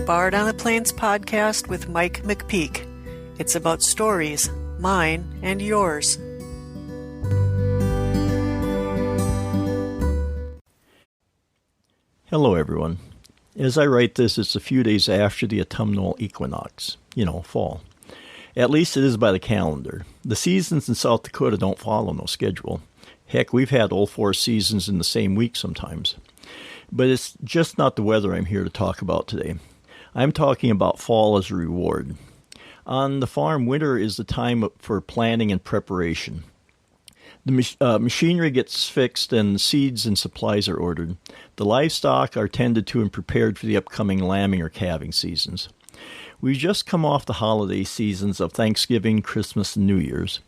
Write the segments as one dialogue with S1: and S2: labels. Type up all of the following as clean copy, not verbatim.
S1: Bard on the Plains podcast with Mike McPeak. It's about stories, mine and yours.
S2: Hello, everyone. As I write this, it's a few days after the autumnal equinox, fall. At least it is by the calendar. The seasons in South Dakota don't follow no schedule. Heck, we've had all 4 seasons in the same week sometimes. But it's just not the weather I'm here to talk about today. I'm talking about fall as a reward. On the farm, winter is the time for planning and preparation. The machinery gets fixed and seeds and supplies are ordered. The livestock are tended to and prepared for the upcoming lambing or calving seasons. We've just come off the holiday seasons of Thanksgiving, Christmas, and New Year's.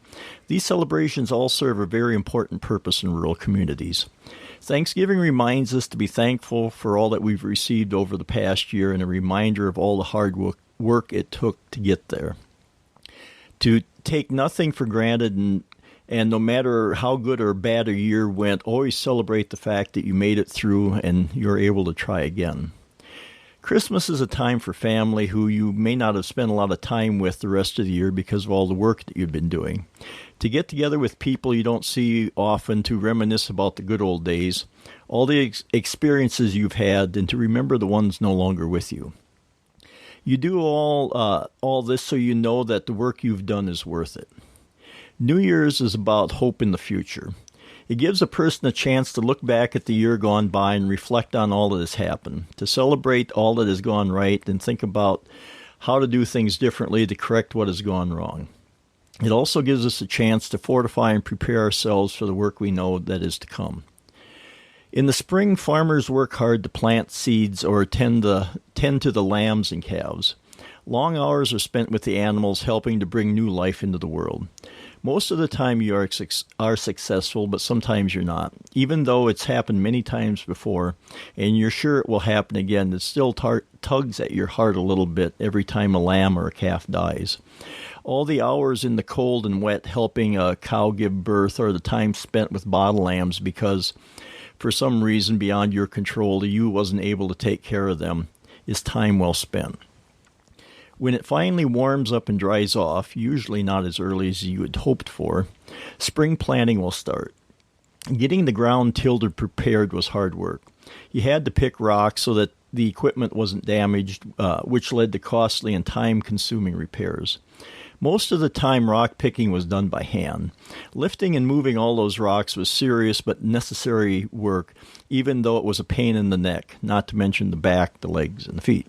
S2: These celebrations all serve a very important purpose in rural communities. Thanksgiving reminds us to be thankful for all that we've received over the past year and a reminder of all the hard work it took to get there. To take nothing for granted and no matter how good or bad a year went, always celebrate the fact that you made it through and you're able to try again. Christmas is a time for family who you may not have spent a lot of time with the rest of the year because of all the work that you've been doing. To get together with people you don't see often, to reminisce about the good old days, all the experiences you've had, and to remember the ones no longer with you. You do all this so you know that the work you've done is worth it. New Year's is about hope in the future. It gives a person a chance to look back at the year gone by and reflect on all that has happened, to celebrate all that has gone right and think about how to do things differently to correct what has gone wrong. It also gives us a chance to fortify and prepare ourselves for the work we know that is to come. In the spring, farmers work hard to plant seeds or tend to the lambs and calves. Long hours are spent with the animals, helping to bring new life into the world. Most of the time you are successful, but sometimes you're not. Even though it's happened many times before, and you're sure it will happen again, it still tugs at your heart a little bit every time a lamb or a calf dies. All the hours in the cold and wet helping a cow give birth, or the time spent with bottle lambs because, for some reason beyond your control, the ewe wasn't able to take care of them, is time well spent. When it finally warms up and dries off, usually not as early as you had hoped for, spring planting will start. Getting the ground tilled and prepared was hard work. You had to pick rocks so that the equipment wasn't damaged, which led to costly and time-consuming repairs. Most of the time, rock picking was done by hand. Lifting and moving all those rocks was serious but necessary work, even though it was a pain in the neck, not to mention the back, the legs, and the feet.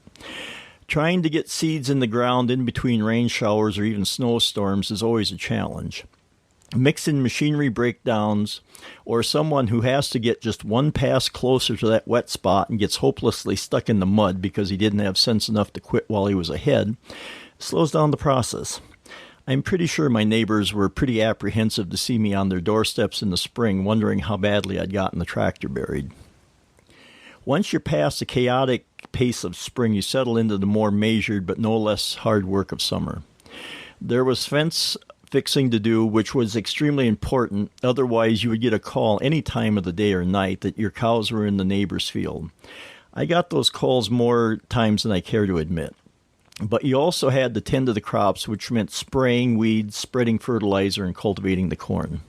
S2: Trying to get seeds in the ground in between rain showers or even snowstorms is always a challenge. Mix in machinery breakdowns or someone who has to get just one pass closer to that wet spot and gets hopelessly stuck in the mud because he didn't have sense enough to quit while he was ahead slows down the process. I'm pretty sure my neighbors were pretty apprehensive to see me on their doorsteps in the spring, wondering how badly I'd gotten the tractor buried. Once you're past the chaotic pace of spring, you settle into the more measured but no less hard work of summer. There was fence fixing to do, which was extremely important. Otherwise, you would get a call any time of the day or night that your cows were in the neighbor's field. I got those calls more times than I care to admit. But you also had to tend to the crops, which meant spraying weeds, spreading fertilizer, and cultivating the corn.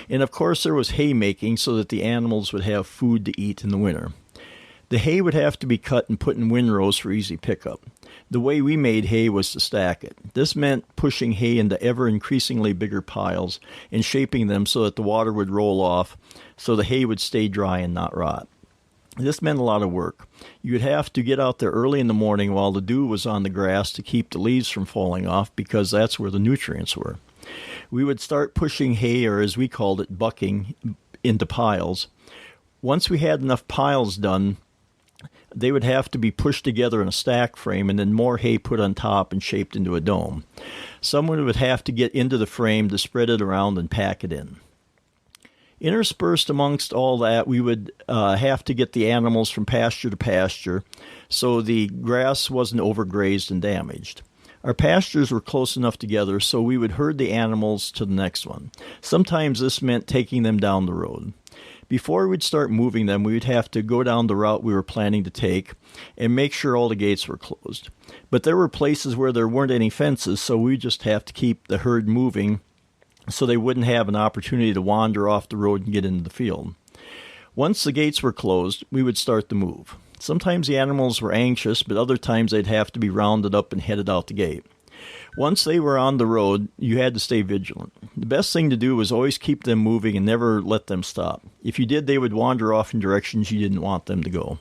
S2: And of course, there was haymaking so that the animals would have food to eat in the winter. The hay would have to be cut and put in windrows for easy pickup. The way we made hay was to stack it. This meant pushing hay into ever-increasingly bigger piles and shaping them so that the water would roll off so the hay would stay dry and not rot. This meant a lot of work. You would have to get out there early in the morning while the dew was on the grass to keep the leaves from falling off because that's where the nutrients were. We would start pushing hay, or as we called it, bucking, into piles. Once we had enough piles done, they would have to be pushed together in a stack frame and then more hay put on top and shaped into a dome. Someone would have to get into the frame to spread it around and pack it in. Interspersed amongst all that, we would have to get the animals from pasture to pasture so the grass wasn't overgrazed and damaged. Our pastures were close enough together so we would herd the animals to the next one. Sometimes this meant taking them down the road. Before we'd start moving them, we would have to go down the route we were planning to take and make sure all the gates were closed. But there were places where there weren't any fences, so we'd just have to keep the herd moving so they wouldn't have an opportunity to wander off the road and get into the field. Once the gates were closed, we would start the move. Sometimes the animals were anxious, but other times they'd have to be rounded up and headed out the gate. Once they were on the road, you had to stay vigilant. The best thing to do was always keep them moving and never let them stop. If you did, they would wander off in directions you didn't want them to go.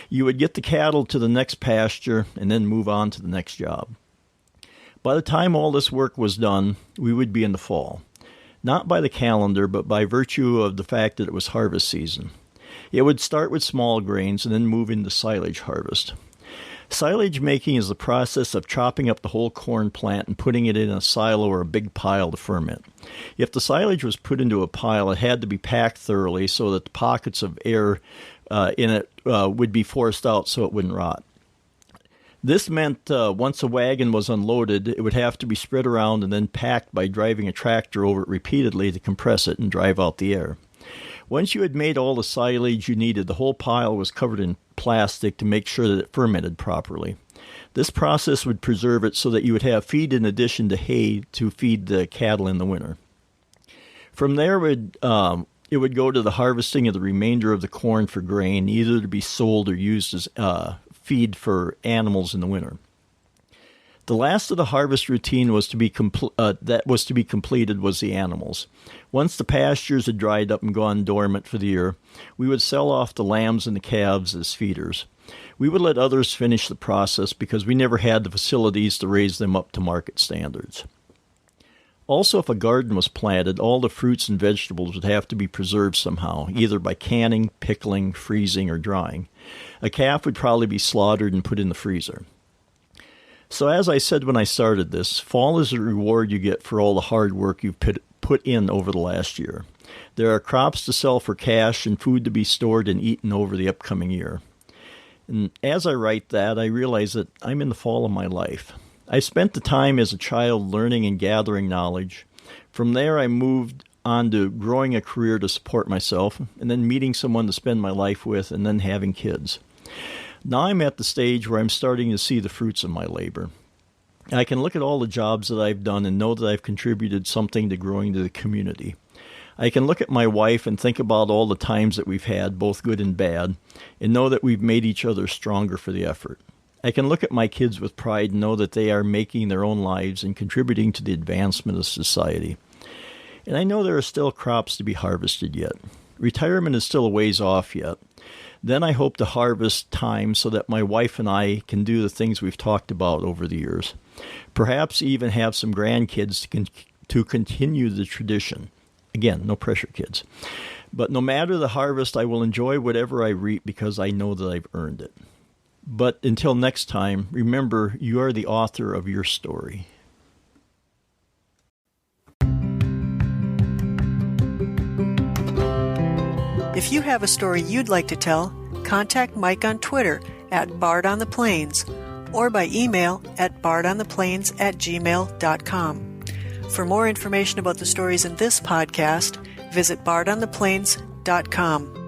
S2: You would get the cattle to the next pasture and then move on to the next job. By the time all this work was done, we would be in the fall. Not by the calendar, but by virtue of the fact that it was harvest season. It would start with small grains and then move into silage harvest. Silage making is the process of chopping up the whole corn plant and putting it in a silo or a big pile to ferment. If the silage was put into a pile, it had to be packed thoroughly so that the pockets of air in it would be forced out so it wouldn't rot. This meant once a wagon was unloaded, it would have to be spread around and then packed by driving a tractor over it repeatedly to compress it and drive out the air. Once you had made all the silage you needed, the whole pile was covered in plastic to make sure that it fermented properly. This process would preserve it so that you would have feed in addition to hay to feed the cattle in the winter. From there, it would go to the harvesting of the remainder of the corn for grain, either to be sold or used as feed for animals in the winter. The last of the harvest routine that was to be completed was the animals. Once the pastures had dried up and gone dormant for the year, we would sell off the lambs and the calves as feeders. We would let others finish the process because we never had the facilities to raise them up to market standards. Also, if a garden was planted, all the fruits and vegetables would have to be preserved somehow, either by canning, pickling, freezing, or drying. A calf would probably be slaughtered and put in the freezer. So as I said when I started this, fall is the reward you get for all the hard work you've put in over the last year. There are crops to sell for cash and food to be stored and eaten over the upcoming year. And as I write that, I realize that I'm in the fall of my life. I spent the time as a child learning and gathering knowledge. From there, I moved on to growing a career to support myself, and then meeting someone to spend my life with, and then having kids. Now I'm at the stage where I'm starting to see the fruits of my labor. I can look at all the jobs that I've done and know that I've contributed something to growing the community. I can look at my wife and think about all the times that we've had, both good and bad, and know that we've made each other stronger for the effort. I can look at my kids with pride and know that they are making their own lives and contributing to the advancement of society. And I know there are still crops to be harvested yet. Retirement is still a ways off yet. Then I hope to harvest time so that my wife and I can do the things we've talked about over the years. Perhaps even have some grandkids to continue the tradition. Again, no pressure, kids. But no matter the harvest, I will enjoy whatever I reap because I know that I've earned it. But until next time, remember, you are the author of your story.
S1: If you have a story you'd like to tell, contact Mike on Twitter at BardOnThePlains or by email at bardontheplains@gmail.com. For more information about the stories in this podcast, visit bardontheplains.com.